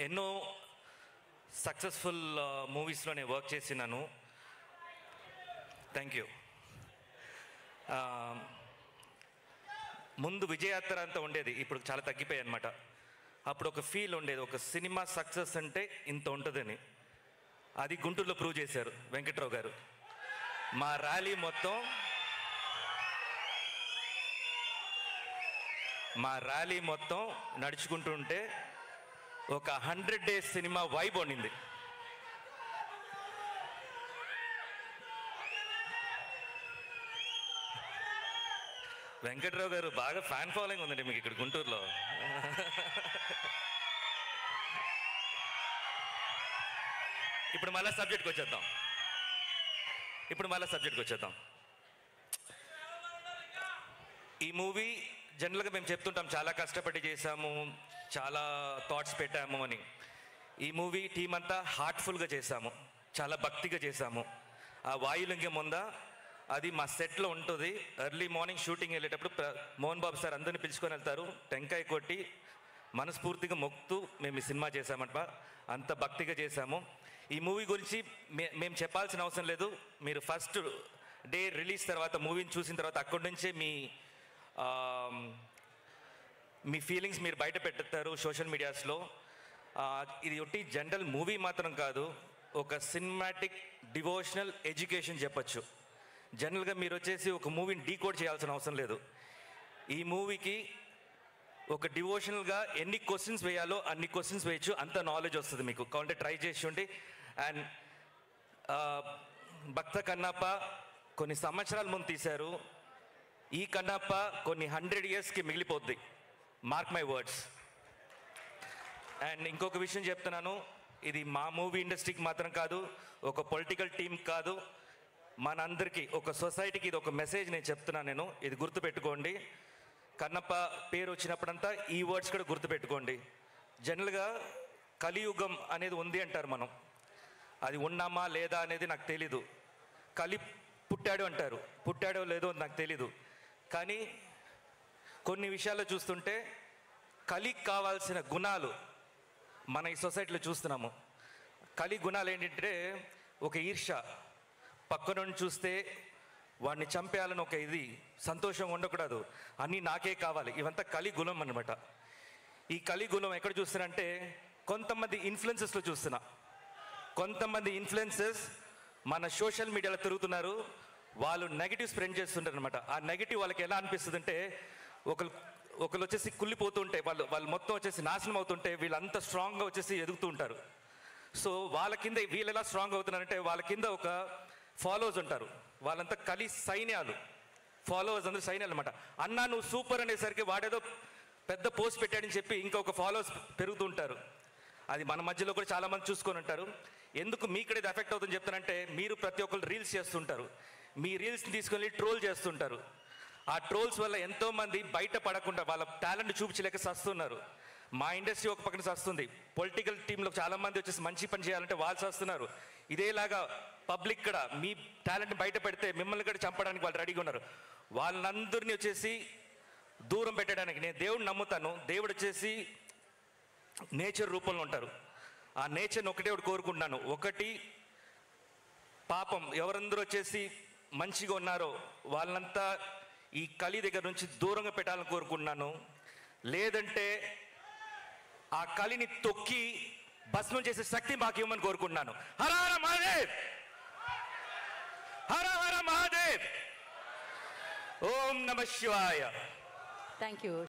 ఎన్నో సక్సెస్ఫుల్ మూవీస్లో నేను వర్క్ చేసినాను. Thank you. ముందు విజయయాత్ర అంతా ఉండేది, ఇప్పుడు చాలా తగ్గిపోయాయి అనమాట. అప్పుడు ఒక ఫీల్ ఉండేది, ఒక సినిమా సక్సెస్ అంటే ఇంత ఉంటుందని. అది గుంటూరులో ప్రూవ్ చేశారు వెంకట్రావు గారు. మా ర్యాలీ మొత్తం నడుచుకుంటుంటే ఒక 100 days సినిమా వైబ్ ఉండింది. వెంకట్రావు గారు బాగా ఫ్యాన్ ఫాలోయింగ్ ఉందండి మీకు ఇక్కడ గుంటూరులో. ఇప్పుడు మళ్ళీ సబ్జెక్ట్కి వచ్చేద్దాం. ఈ మూవీ జనరల్గా మేము చెప్తుంటాం చాలా కష్టపడి చేశాము, చాలా థాట్స్ పెట్టాము అని. ఈ మూవీ టీం అంతా హార్ట్ఫుల్గా చేశాము, చాలా భక్తిగా చేశాము. ఆ వాయులింగం ఉందా, అది మా సెట్లో ఉంటుంది. ఎర్లీ మార్నింగ్ షూటింగ్ వెళ్ళేటప్పుడు మోహన్ బాబు సార్ అందరిని పిలుచుకొని వెళ్తారు. టెంకాయ కొట్టి మనస్ఫూర్తిగా మొక్కుతూ మేము ఈ సినిమా చేశామంట. అంత భక్తిగా చేశాము. ఈ మూవీ గురించి మేము చెప్పాల్సిన అవసరం లేదు. మీరు ఫస్ట్ డే రిలీజ్ తర్వాత మూవీని చూసిన తర్వాత అక్కడి నుంచే మీ ఫీలింగ్స్ మీరు బయట పెడతారు సోషల్ మీడియాస్లో. ఇది ఒకటి జనరల్ మూవీ మాత్రం కాదు, ఒక సినిమాటిక్ డివోషనల్ ఎడ్యుకేషన్ చెప్పచ్చు. జనరల్గా మీరు వచ్చేసి ఒక మూవీని డీకోడ్ చేయాల్సిన అవసరం లేదు. ఈ మూవీకి ఒక డివోషనల్గా ఎన్ని క్వశ్చన్స్ వేయాలో అన్ని క్వశ్చన్స్ వేయచ్చు, అంత నాలెడ్జ్ వస్తుంది మీకు. కావాలంటే ట్రై చేసి ఉండి. అండ్ భక్త కన్నప్ప కొన్ని సంవత్సరాల ముందు తీశారు. ఈ కన్నప్ప కొన్ని 100 yearsకి మిగిలిపోద్ది. Mark my words. అండ్ ఇంకొక విషయం చెప్తున్నాను, ఇది మా మూవీ ఇండస్ట్రీకి మాత్రం కాదు, ఒక పొలిటికల్ టీం కాదు, మనందరికీ, ఒక సొసైటీకి ఇది ఒక మెసేజ్ నేను చెప్తున్నాను. ఇది గుర్తుపెట్టుకోండి. కన్నప్ప పేరు వచ్చినప్పుడంతా ఈ వర్డ్స్ కూడా గుర్తుపెట్టుకోండి. జనరల్గా కలియుగం అనేది ఉంది అంటారు మనం. అది ఉన్నామా లేదా అనేది నాకు తెలీదు. కలి పుట్టాడు అంటారు, పుట్టాడో లేదో నాకు తెలీదు. కానీ కొన్ని విషయాల్లో చూస్తుంటే కలికి కావాల్సిన గుణాలు మన ఈ సొసైటీలో చూస్తున్నాము. కలి గుణాలు ఏంటంటే ఒక ఈర్ష, పక్కనుండి చూస్తే వాడిని చంపేయాలని ఒక ఇది, సంతోషంగా ఉండకూడదు, అన్నీ నాకే కావాలి, ఇవంతా కలి గుణం అనమాట. ఈ కలి గుణం ఎక్కడ చూస్తున్నానంటే కొంతమంది ఇన్ఫ్లుయెన్సెస్లో చూస్తున్నా. కొంతమంది ఇన్ఫ్లుయెన్సెస్ మన సోషల్ మీడియాలో తిరుగుతున్నారు, వాళ్ళు నెగిటివ్ స్ప్రెడ్ చేస్తుంటారు అనమాట. ఆ నెగిటివ్ వాళ్ళకి ఎలా అనిపిస్తుంది అంటే, ఒకరు వచ్చేసి కుళ్ళిపోతుంటే, వాళ్ళు మొత్తం వచ్చేసి నాశనం అవుతుంటే వీళ్ళంతా స్ట్రాంగ్గా వచ్చేసి ఎదుగుతూ ఉంటారు. సో వాళ్ళ కింద వీళ్ళు ఎలా స్ట్రాంగ్ అవుతున్నారంటే, వాళ్ళ కింద ఒక ఫాలోవర్స్ ఉంటారు, వాళ్ళంతా కలి సైన్యాలు. ఫాలోవర్స్ అందరూ సైన్యాలు అనమాట. అన్నా నువ్వు సూపర్ అనేసరికి వాడేదో పెద్ద పోస్ట్ పెట్టాడని చెప్పి ఇంకొక ఫాలోవర్స్ పెరుగుతూ ఉంటారు. అది మన మధ్యలో కూడా చాలామంది చూసుకొని ఉంటారు. ఎందుకు మీక్కడ ఇది ఎఫెక్ట్ అవుతుందని చెప్తానంటే, మీరు ప్రతి ఒక్కరు రీల్స్ చేస్తుంటారు, మీ రీల్స్ని తీసుకొని ట్రోల్ చేస్తుంటారు. ఆ ట్రోల్స్ వల్ల ఎంతోమంది బయట పడకుండా వాళ్ళ టాలెంట్ చూపించలేక సస్తున్నారు. మా ఇండస్ట్రీ ఒక పక్కన సస్తుంది, పొలిటికల్ టీంలో చాలామంది వచ్చేసి మంచి పని చేయాలంటే వాళ్ళు సస్తున్నారు. ఇదేలాగా పబ్లిక్ కూడా మీ టాలెంట్ బయట పెడితే మిమ్మల్ని కూడా చంపడానికి వాళ్ళు రెడీగా ఉన్నారు. వాళ్ళందరినీ వచ్చేసి దూరం పెట్టడానికి నేను దేవుడిని నమ్ముతాను. దేవుడు వచ్చేసి నేచర్ రూపంలో ఉంటారు. ఆ నేచర్ని ఒకటే ఒకటి కోరుకుంటున్నాను. ఒకటి, పాపం ఎవరందరూ వచ్చేసి మంచిగా ఉన్నారో వాళ్ళంతా ఈ కలి దగ్గర నుంచి దూరంగా పెట్టాలని కోరుకుంటున్నాను. లేదంటే ఆ కలిని తొక్కి భస్మం చేసే శక్తి మాకు ఇవ్వమని కోరుకుంటున్నాను. హర హర మహాదేవ్, హర హర మహాదేవ్, ఓం నమ శివాయ. Thank you.